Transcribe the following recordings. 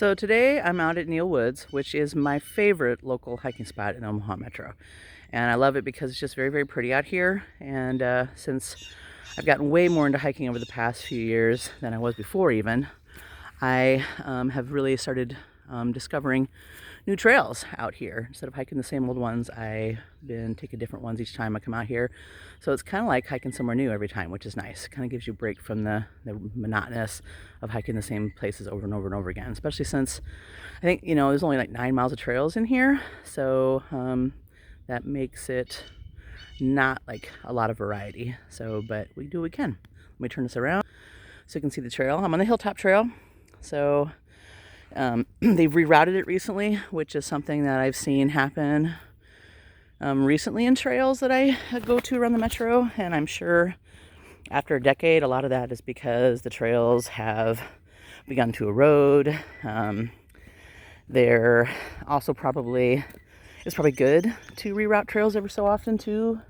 So today I'm out at Neale Woods, which is my favorite local hiking spot in Omaha Metro. And I love it because it's just very, very pretty out here. And since I've gotten way more into hiking over the past few years than I was before even, I have really started discovering new trails out here. Instead of hiking the same old ones, I've been taking different ones each time I come out here. So it's kind of like hiking somewhere new every time, which is nice. Kind of gives you a break from the monotonous of hiking the same places over and over and over again, especially since I think, there's only like 9 miles of trails in here. So that makes it not like a lot of variety. So, but we do what we can. Let me turn this around so you can see the trail. I'm on the Hilltop Trail. So they've rerouted it recently, which is something that I've seen happen recently in trails that I go to around the metro. And I'm sure after a decade, a lot of that is because the trails have begun to erode. They're also it's probably good to reroute trails every so often too,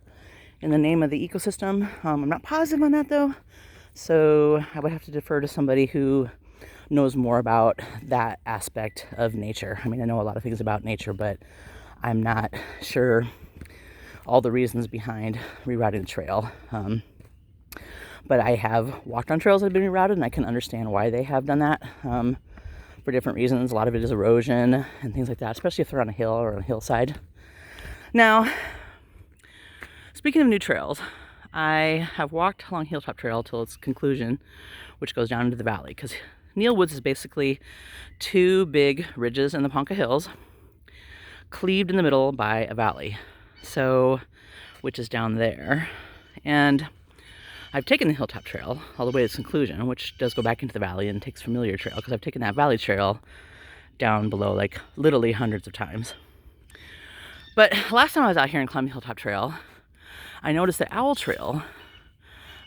in the name of the ecosystem. I'm not positive on that though. So I would have to defer to somebody who knows more about that aspect of nature. I mean, I know a lot of things about nature, but I'm not sure all the reasons behind rerouting the trail. But I have walked on trails that have been rerouted, and I can understand why they have done that for different reasons. A lot of it is erosion and things like that, especially if they're on a hill or on a hillside. Now, speaking of new trails, I have walked along Hilltop Trail till its conclusion, which goes down into the valley, because Neale Woods is basically two big ridges in the Ponca Hills, cleaved in the middle by a valley, so which is down there. And I've taken the Hilltop Trail all the way to its conclusion, which does go back into the valley and takes familiar trail, because I've taken that valley trail down below like literally hundreds of times. But last time I was out here and climbed the Hilltop Trail, I noticed that Owl Trail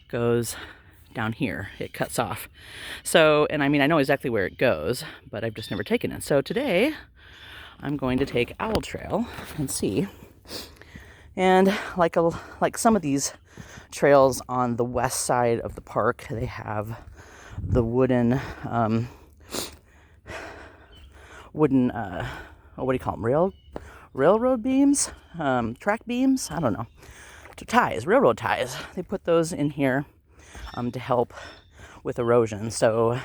goes down here. It cuts off. So, and I mean, I know exactly where it goes, but I've just never taken it. So today I'm going to take Owl Trail and see. And like some of these trails on the west side of the park, they have the wooden what do you call them? Railroad beams? Track beams? I don't know. Ties, railroad ties. They put those in here to help with erosion. So,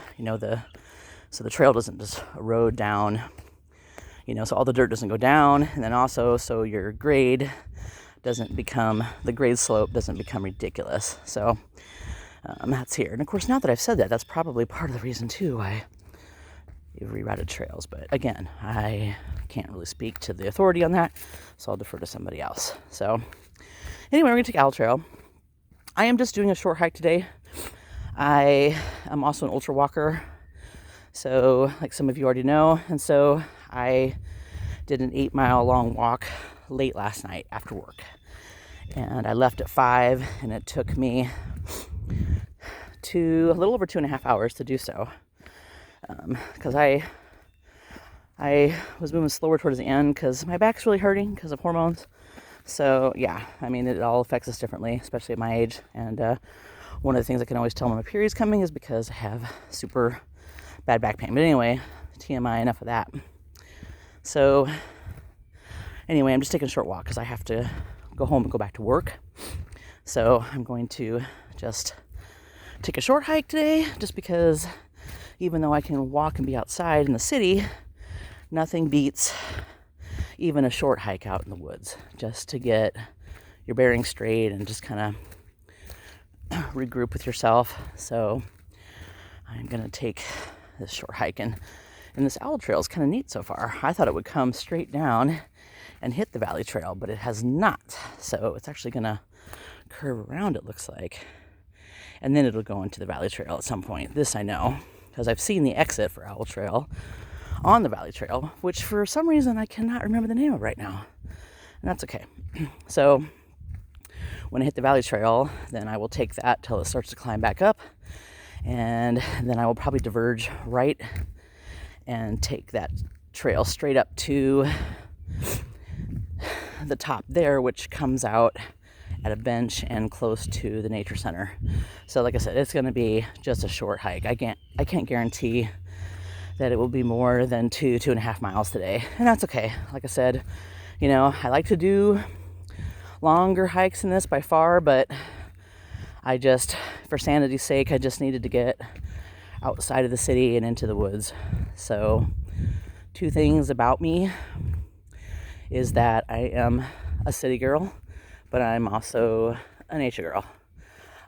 so the trail doesn't just erode down, so all the dirt doesn't go down. And then also, so your grade the grade slope doesn't become ridiculous. So that's here. And of course, now that I've said that, that's probably part of the reason too why you've rerouted trails. But again, I can't really speak to the authority on that, so I'll defer to somebody else. So anyway, we're gonna take Owl Trail. I am just doing a short hike today. I am also an ultra walker, so like some of you already know, and so I did an 8-mile long walk late last night after work, and I left at 5, and it took me a little over 2.5 hours to do so, because I was moving slower towards the end because my back's really hurting because of hormones. So yeah, I mean, it all affects us differently, especially at my age. And one of the things I can always tell when my period's coming is because I have super bad back pain. But anyway, TMI, enough of that. So anyway, I'm just taking a short walk because I have to go home and go back to work. So I'm going to just take a short hike today, just because even though I can walk and be outside in the city, nothing beats even a short hike out in the woods, just to get your bearings straight and just kind of regroup with yourself. So I'm going to take this short hike, and this Owl Trail is kind of neat so far. I thought it would come straight down and hit the valley trail, but it has not. So it's actually going to curve around, it looks like, and then it'll go into the valley trail at some point. This I know, because I've seen the exit for Owl Trail on the valley trail, which for some reason I cannot remember the name of right now, and that's okay. So when I hit the valley trail, then I will take that till it starts to climb back up, and then I will probably diverge right and take that trail straight up to the top there, which comes out at a bench and close to the nature center. So like I said, it's going to be just a short hike. I can't guarantee that it will be more than 2.5 miles today. And that's okay. Like I said, you know, I like to do longer hikes than this by far, but I just, for sanity's sake, I just needed to get outside of the city and into the woods. So 2 things about me is that I am a city girl, but I'm also a nature girl.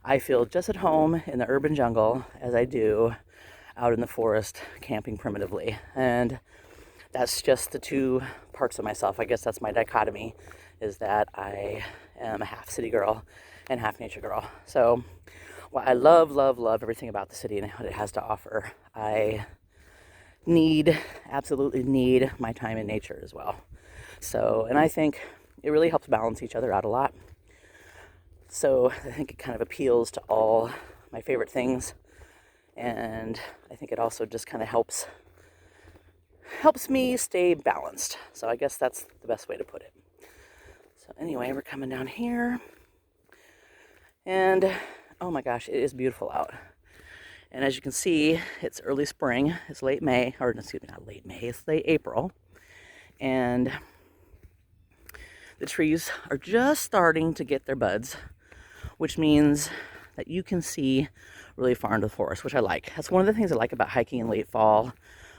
I feel just at home in the urban jungle as I do out in the forest camping primitively. And that's just the 2 parts of myself. I guess that's my dichotomy, is that I am a half city girl and half nature girl. So while I love, love, love everything about the city and what it has to offer, I absolutely need my time in nature as well. So, and I think it really helps balance each other out a lot. So I think it kind of appeals to all my favorite things. And I think it also just kind of helps me stay balanced. So I guess that's the best way to put it. So anyway, we're coming down here. And oh my gosh, it is beautiful out. And as you can see, it's early spring. It's late May, or excuse me, not late May, it's late April. And the trees are just starting to get their buds, which means that you can see really far into the forest, which I like. That's one of the things I like about hiking in late fall,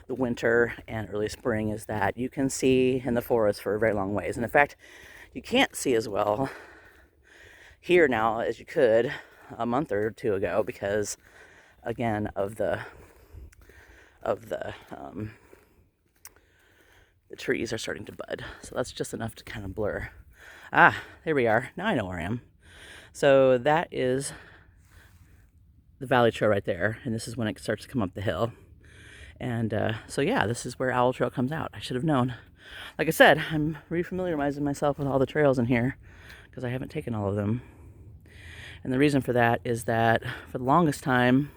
the winter, and early spring, is that you can see in the forest for a very long ways. And in fact, you can't see as well here now as you could a month or 2 ago because, again, of the trees are starting to bud. So that's just enough to kind of blur. Ah, there we are. Now I know where I am. So that is the valley trail right there, and this is when it starts to come up the hill. And so yeah, this is where Owl Trail comes out. I should have known. Like I said, I'm refamiliarizing myself with all the trails in here because I haven't taken all of them. And the reason for that is that for the longest time,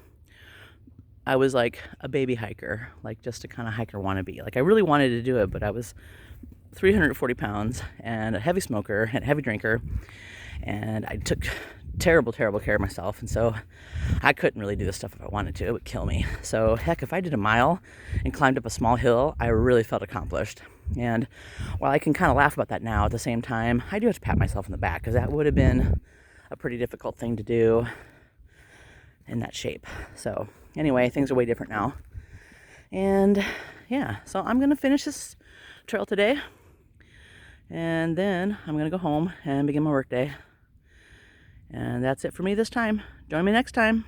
I was like a baby hiker, like just a kind of hiker wannabe. Like I really wanted to do it, but I was 340 pounds and a heavy smoker and a heavy drinker. And I took terrible, terrible care of myself. And so I couldn't really do this stuff if I wanted to. It would kill me. So heck, if I did a mile and climbed up a small hill, I really felt accomplished. And while I can kind of laugh about that now, at the same time, I do have to pat myself on the back because that would have been a pretty difficult thing to do in that shape. So anyway, things are way different now. And yeah, so I'm going to finish this trail today. And then I'm going to go home and begin my work day. And that's it for me this time. Join me next time.